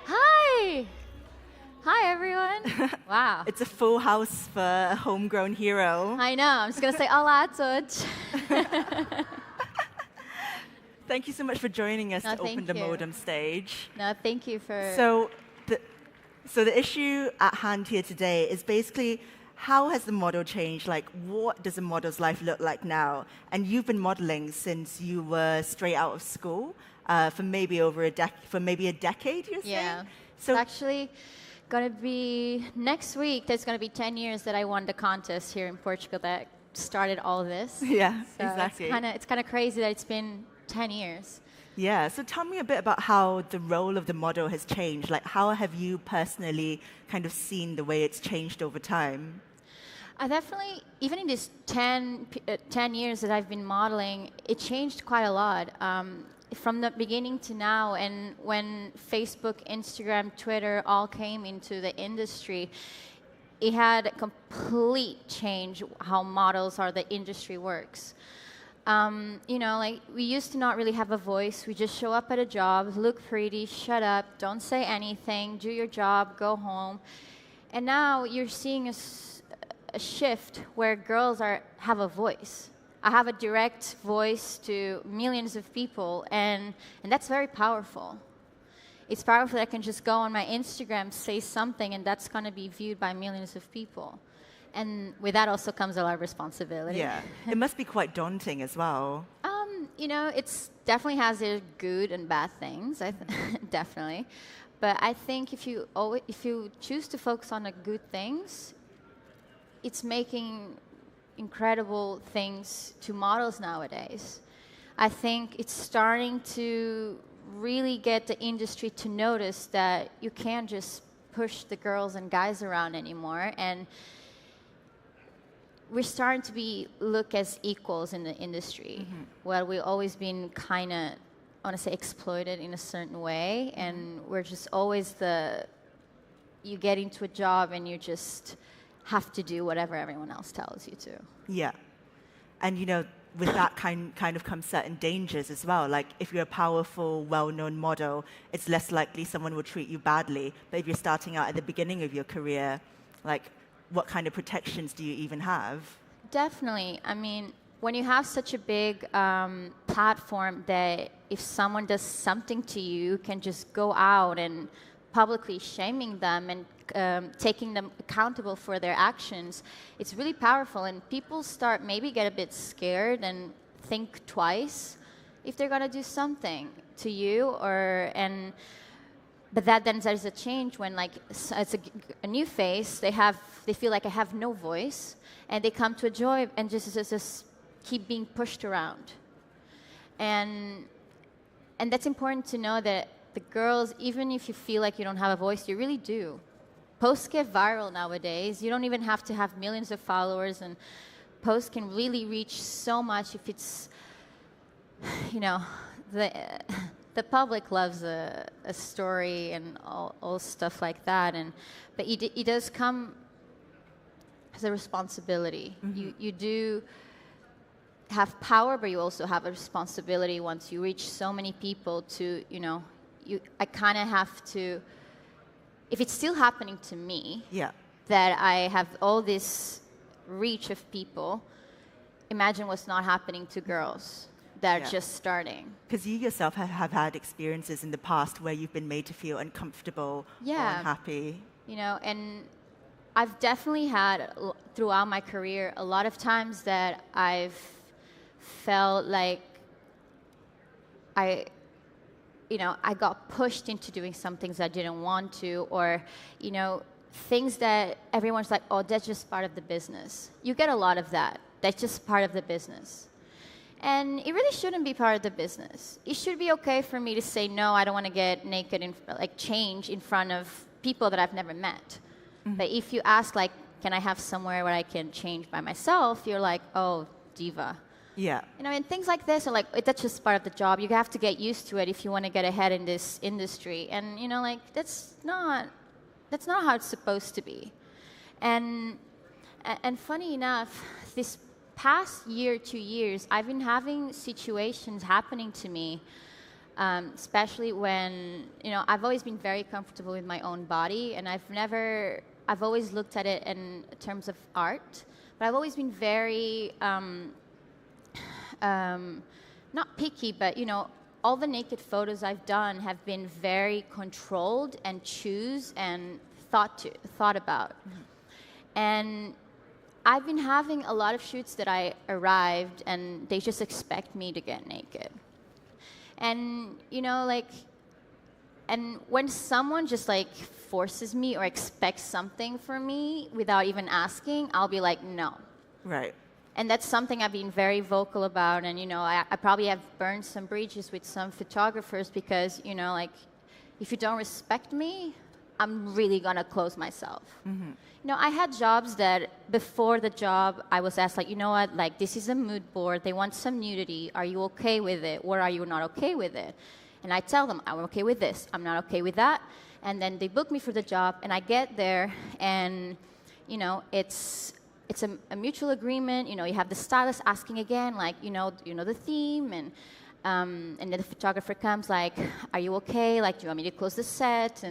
Hi! Hi, everyone. Wow. It's a full house for a homegrown hero. I know. I'm just going to say olá a todos. Thank you so much for joining us No, to open thank the you. modem stage. No, thank you for... So the issue at hand here today is basically how has the model changed? Like, what does a model's life look like now? And you've been modeling since you were straight out of school for maybe a decade, you're saying? Yeah. So It's actually going to be... Next week, there's going to be 10 years that I won the contest here in Portugal that started all this. yeah, So exactly. It's kind of crazy that it's been 10 years. Yeah, so tell me a bit about how the role of the model has changed. Like, how have you personally kind of seen the way it's changed over time? I definitely, even in these 10 years that I've been modeling, it changed quite a lot. From the beginning to now, and when Facebook, Instagram, Twitter all came into the industry, it had a complete change how models or the industry works. Like we used to not really have a voice. We just show up at a job, look pretty, shut up, don't say anything, do your job, go home. And now you're seeing a shift where girls have a voice. I have a direct voice to millions of people, and that's very powerful. It's powerful that I can just go on my Instagram, say something, and that's going to be viewed by millions of people. And with that also comes a lot of responsibility. Yeah, it must be quite daunting as well. It's definitely has its good and bad things, definitely. But I think if you choose to focus on the good things, it's making incredible things to models nowadays. I think it's starting to really get the industry to notice that you can't just push the girls and guys around anymore, and we're starting to be looked as equals in the industry. Mm-hmm. Well, we've always been kind of, I want to say, exploited in a certain way, and we're just always you get into a job and you just have to do whatever everyone else tells you to. Yeah. And, with that kind of comes certain dangers as well. Like, if you're a powerful, well-known model, it's less likely someone will treat you badly. But if you're starting out at the beginning of your career, like, what kind of protections do you even have? Definitely. I mean, when you have such a big platform that if someone does something to you, you can just go out and publicly shaming them and taking them accountable for their actions, it's really powerful. And people maybe get a bit scared and think twice if they're going to do something to you. But then there's a change when, like, it's a new face, they feel like I have no voice, and they come to a joy and just keep being pushed around. And that's important to know that the girls, even if you feel like you don't have a voice, you really do. Posts get viral nowadays. You don't even have to have millions of followers, and posts can really reach so much if it's, the public loves a story and all stuff like that. But it does come as a responsibility. Mm-hmm. You do have power, but you also have a responsibility once you reach so many people to, I kind of have to, if it's still happening to me, that I have all this reach of people, imagine what's not happening to girls that are just starting. Because you yourself have had experiences in the past where you've been made to feel uncomfortable or unhappy. And I've definitely had, throughout my career, a lot of times that I've felt like I got pushed into doing some things I didn't want to, or, things that everyone's like, oh, that's just part of the business. You get a lot of that. That's just part of the business. And it really shouldn't be part of the business. It should be okay for me to say, no, I don't want to get naked and change in front of people that I've never met. Mm-hmm. But if you ask, like, can I have somewhere where I can change by myself, you're like, oh, diva. Yeah. And things like this are like, that's just part of the job. You have to get used to it if you want to get ahead in this industry. And, that's not how it's supposed to be. And funny enough, this past year, 2 years, I've been having situations happening to me especially when, I've always been very comfortable with my own body, and I've always looked at it in terms of art, but I've always been very, not picky, but, all the naked photos I've done have been very controlled and thought about. Mm-hmm. And I've been having a lot of shoots that I arrived and they just expect me to get naked. And, and when someone just forces me or expects something from me without even asking, I'll be like, no. Right. And that's something I've been very vocal about. And, I probably have burned some bridges with some photographers because, if you don't respect me, I'm really going to close myself. Mm-hmm. I had jobs that before the job, I was asked, this is a mood board. They want some nudity. Are you okay with it? Or are you not okay with it? And I tell them, I'm okay with this. I'm not okay with that. And then they book me for the job, and I get there, and, it's a mutual agreement. You have the stylist asking again, the theme, and then the photographer comes are you okay? Do you want me to close the set?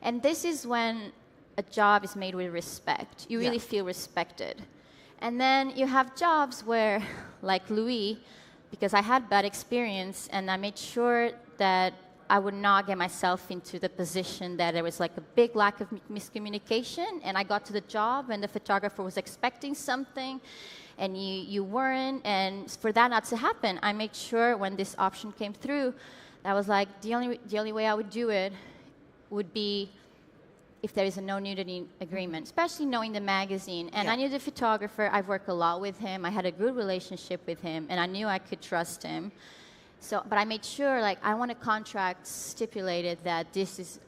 And this is when a job is made with respect. You really feel respected. And then you have jobs where, like Louis, because I had bad experience, and I made sure that I would not get myself into the position that there was a big lack of miscommunication, and I got to the job and the photographer was expecting something and you weren't, and for that not to happen, I made sure when this option came through, I was the only way I would do it would be if there is a no nudity agreement, especially knowing the magazine. And I knew the photographer, I've worked a lot with him, I had a good relationship with him, and I knew I could trust him. So, but I made sure, I want a contract stipulated that this is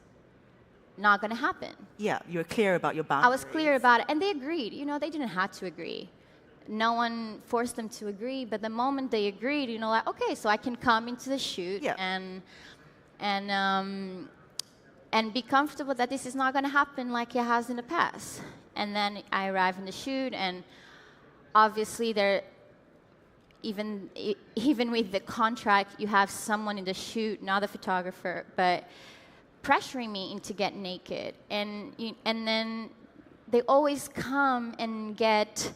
not going to happen. Yeah, you were clear about your boundaries. I was clear about it, and they agreed. They didn't have to agree. No one forced them to agree, but the moment they agreed, okay, so I can come into the shoot and be comfortable that this is not going to happen like it has in the past. And then I arrive in the shoot, and obviously even with the contract, you have someone in the shoot, not the photographer, but pressuring me into get naked. And then they always come and get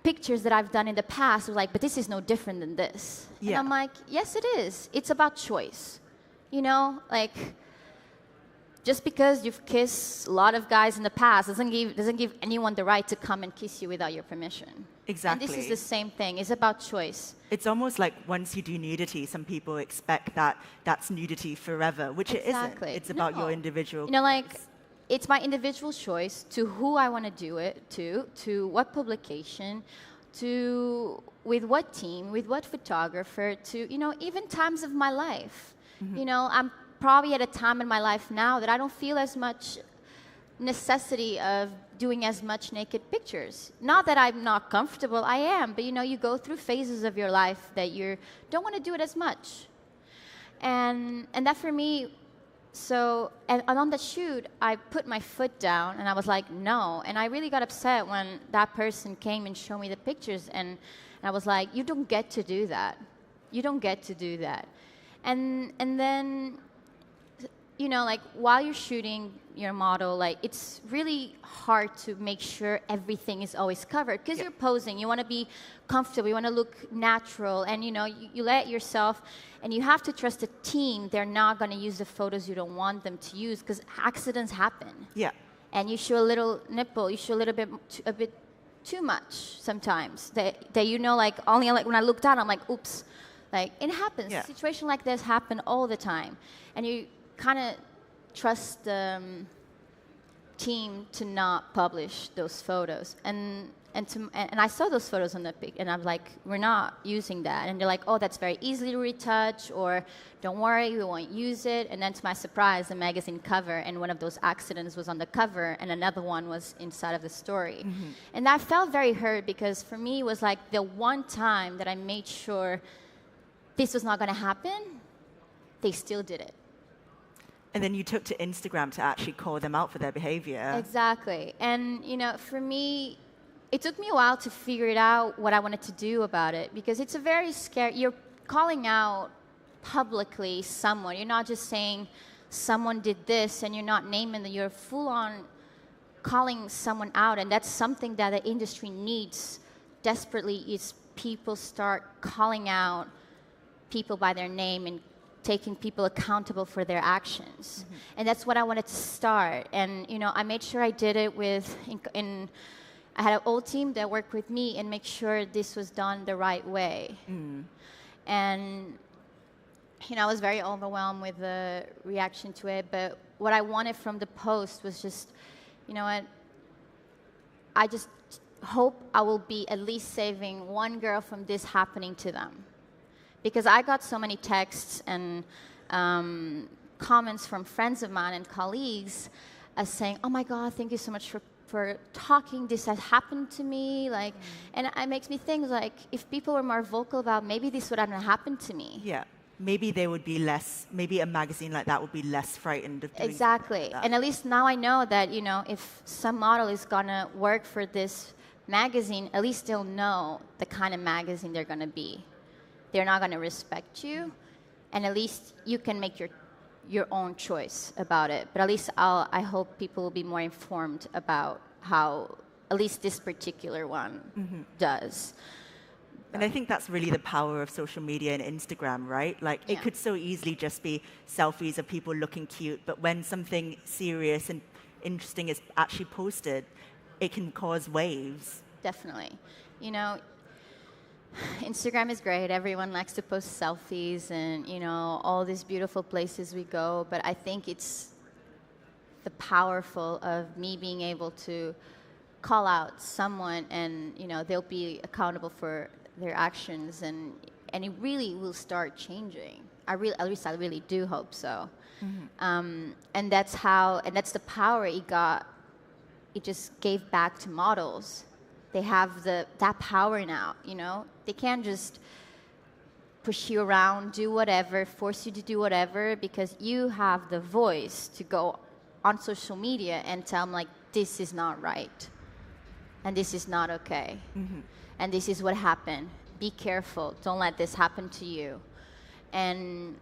pictures that I've done in the past, but this is no different than this. Yeah. And I'm like, yes, it is. It's about choice. Just because you've kissed a lot of guys in the past doesn't give anyone the right to come and kiss you without your permission. Exactly. And this is the same thing. It's about choice. It's almost like once you do nudity, some people expect that that's nudity forever, which it isn't. It's about your individual. It's my individual choice to who I want to do it to what publication, with what team, with what photographer, even times of my life. Mm-hmm. I'm probably at a time in my life now that I don't feel as much necessity of doing as much naked pictures. Not that I'm not comfortable, I am, but you go through phases of your life that you don't want to do it as much. And that for me, and on the shoot, I put my foot down and I was like, no. And I really got upset when that person came and showed me the pictures, and I was like, you don't get to do that. You don't get to do that. And then while you're shooting your model, it's really hard to make sure everything is always covered because you're posing. You want to be comfortable. You want to look natural. And, you let yourself, and you have to trust the team. They're not going to use the photos you don't want them to use because accidents happen. Yeah. And you show a little nipple. You show a bit too much sometimes. That only when I look down, I'm like, oops. It happens. Yeah. Situations like this happen all the time. And you kind of trust the team to not publish those photos, and I saw those photos on the pic, and I'm like, we're not using that, and they're like, oh, that's very easily retouched, or don't worry, we won't use it. And then to my surprise, the magazine cover, and one of those accidents was on the cover, and another one was inside of the story. Mm-hmm. And I felt very hurt because for me it was the one time that I made sure this was not going to happen, they still did it. And then you took to Instagram to actually call them out for their behavior. Exactly. And, for me, it took me a while to figure it out what I wanted to do about it because it's a very scary, you're calling out publicly someone. You're not just saying someone did this and you're not naming that. You're full on calling someone out, and that's something that the industry needs desperately, is people start calling out people by their name and taking people accountable for their actions. And that's what I wanted to start. And I made sure I did it with I had an old team that worked with me and make sure this was done the right way. And I was very overwhelmed with the reaction to it, but what I wanted from the post was just, what, I just hope I will be at least saving one girl from this happening to them. Because I got so many texts and comments from friends of mine and colleagues saying, oh my God, thank you so much for talking, this has happened to me. And it makes me think, if people were more vocal about, maybe this would have happened to me. Yeah. Maybe they would be less, maybe a magazine like that would be less frightened of doing exactly. Like that. And at least now I know that, if some model is gonna work for this magazine, at least they'll know the kind of magazine they're gonna be. They're not gonna respect you, and at least you can make your own choice about it. But at least I hope people will be more informed about how at least this particular one does. And I think that's really the power of social media and Instagram, right? It could so easily just be selfies of people looking cute, but when something serious and interesting is actually posted, it can cause waves. Definitely. Instagram is great. Everyone likes to post selfies and, all these beautiful places we go, but I think it's the powerful of me being able to call out someone and, they'll be accountable for their actions, and it really will start changing. At least I really do hope so. And that's the power it got. It just gave back to models. They have that power now. They can't just push you around, do whatever, force you to do whatever, because you have the voice to go on social media and tell them this is not right, and this is not okay. And this is what happened. Be careful. Don't let this happen to you. And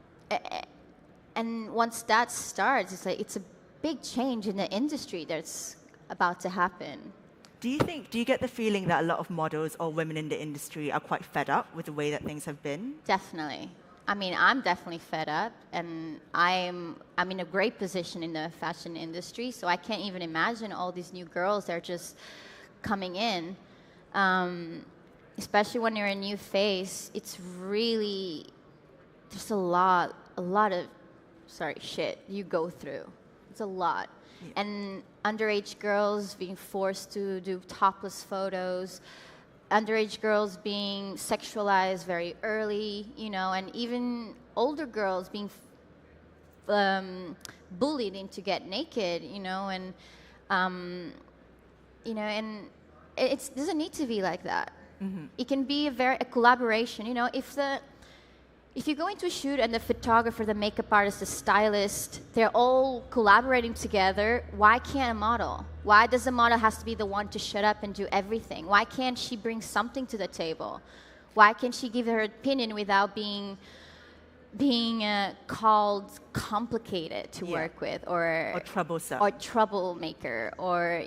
once that starts, it's a big change in the industry that's about to happen. Do you get the feeling that a lot of models or women in the industry are quite fed up with the way that things have been? Definitely. I mean, I'm definitely fed up, and I'm in a great position in the fashion industry, so I can't even imagine all these new girls that are just coming in. Especially when you're a new face, it's really, there's a lot of shit you go through. It's a lot. Yeah. And underage girls being forced to do topless photos, underage girls being sexualized very early, and even older girls being bullied into get naked, and it doesn't need to be like that. It can be a collaboration. If you go into a shoot and the photographer, the makeup artist, the stylist, they're all collaborating together, why can't a model? Why does the model has to be the one to shut up and do everything? Why can't she bring something to the table? Why can't she give her opinion without being called complicated to work with, or troublesome, or troublemaker, or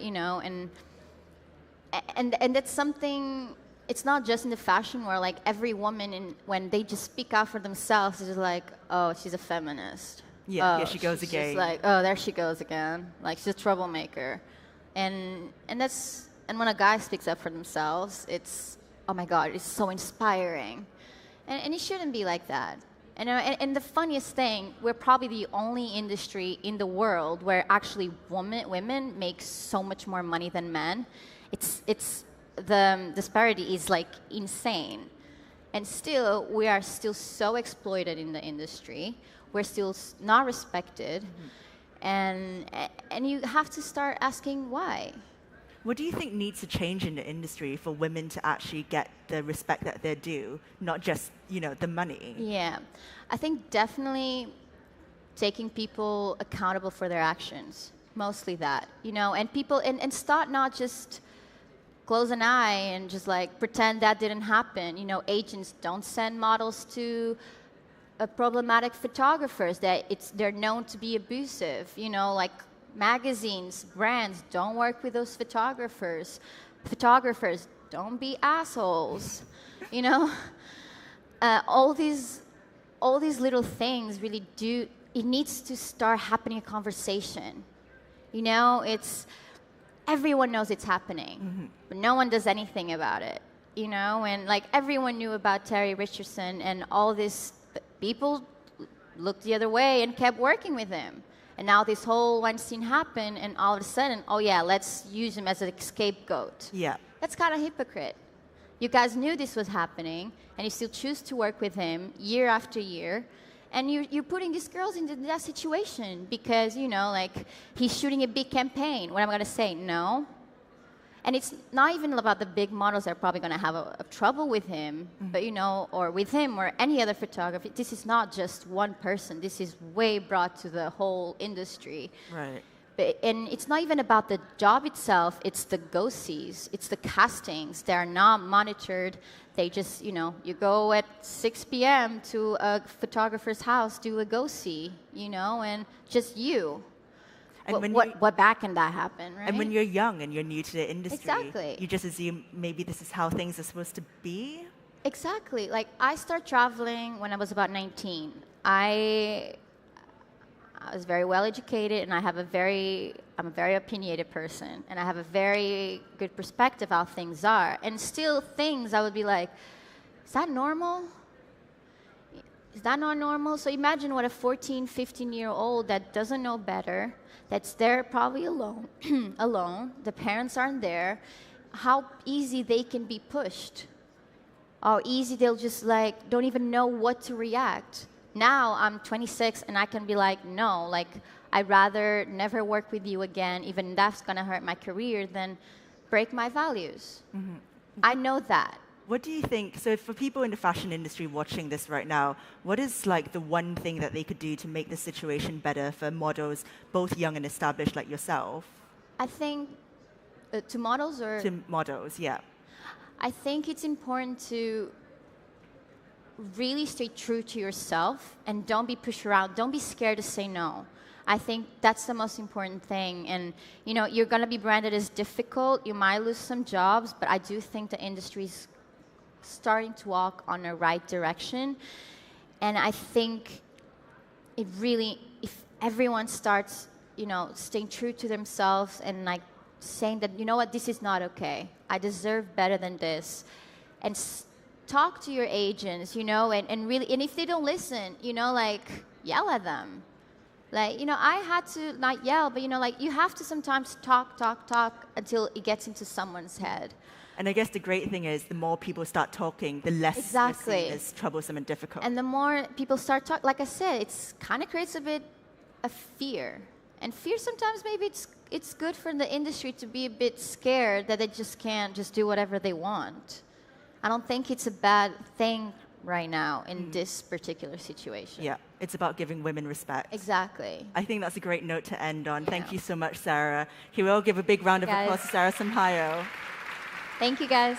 and that's something. It's not just in the fashion world. Every woman, when they just speak out for themselves, is just oh, she's a feminist. Yeah, here she goes again. Just oh, there she goes again. She's a troublemaker. And when a guy speaks up for themselves, it's, oh my God, it's so inspiring. And it shouldn't be like that. And the funniest thing, we're probably the only industry in the world where actually women make so much more money than men. The disparity is insane, and still we are still so exploited in the industry. We're still not respected, and you have to start asking why. What do you think needs to change in the industry for women to actually get the respect that they're due, not just the money? Yeah, I think definitely taking people accountable for their actions, mostly that, and people and start not just close an eye and just pretend that didn't happen. Agents don't send models to problematic photographers that they're known to be abusive. You know, like magazines, brands, don't work with those photographers. Photographers, don't be assholes. You know, all these little things really do. It needs to start happening a conversation. You know, everyone knows it's happening, but no one does anything about it. You know, and like everyone knew about Terry Richardson, and all these people looked the other way and kept working with him. And now this whole Weinstein happened, and all of a sudden, oh yeah, let's use him as a scapegoat. Yeah. That's kind of hypocrite. You guys knew this was happening, and you still choose to work with him year after year. And you're putting these girls into that situation because, you know, like, he's shooting a big campaign. What am I going to say? No. And it's not even about the big models that are probably going to have a trouble with him, but, you know, or with him or any other photographer. This is not just one person. This is way broad to the whole industry. Right. And it's not even about the job itself. It's the go-sees. It's the castings. They're not monitored. They just, you know, you go at 6 p.m. to a photographer's house, do a go-see, you know, and just you. And what back can that happen, right? And when you're young and you're new to the industry, exactly, you just assume maybe this is how things are supposed to be? Exactly. Like, I started traveling when I was about 19. I was very well educated, and I'm a very opinionated person, and I have a very good perspective how things are. And still things I would be like, is that normal? Is that not normal? So imagine what a 14, 15-year-old that doesn't know better, that's there probably alone, the parents aren't there, how easy they can be pushed. How easy they'll just like, don't even know what to react. Now I'm 26 and I can be like, no, like, I'd rather never work with you again, even that's gonna hurt my career, than break my values. I know that. What do you think, so for people in the fashion industry watching this right now, what is like the one thing that they could do to make the situation better for models, both young and established like yourself? I think, to models or? To models, yeah. I think it's important to really stay true to yourself and don't be pushed around. Don't be scared to say no. I think that's the most important thing. And, you know, you're going to be branded as difficult. You might lose some jobs, but I do think the industry's starting to walk on the right direction. And I think it really, if everyone starts, you know, staying true to themselves and like saying that, you know what, this is not okay. I deserve better than this. And talk to your agents, you know, and really, and if they don't listen, you know, like, yell at them. Like, you know, I had to not yell, but, you know, like, you have to sometimes talk until it gets into someone's head. And I guess the great thing is the more people start talking, the less it's troublesome and difficult. And the more people start talking, like I said, it's kind of creates a bit of fear. And fear sometimes maybe it's good for the industry to be a bit scared that they just can't just do whatever they want. I don't think it's a bad thing right now in this particular situation. Yeah, it's about giving women respect. Exactly. I think that's a great note to end on. Thank you so much, Sara. Here we'll give a big round of applause to Sara Sampaio. Thank you, guys.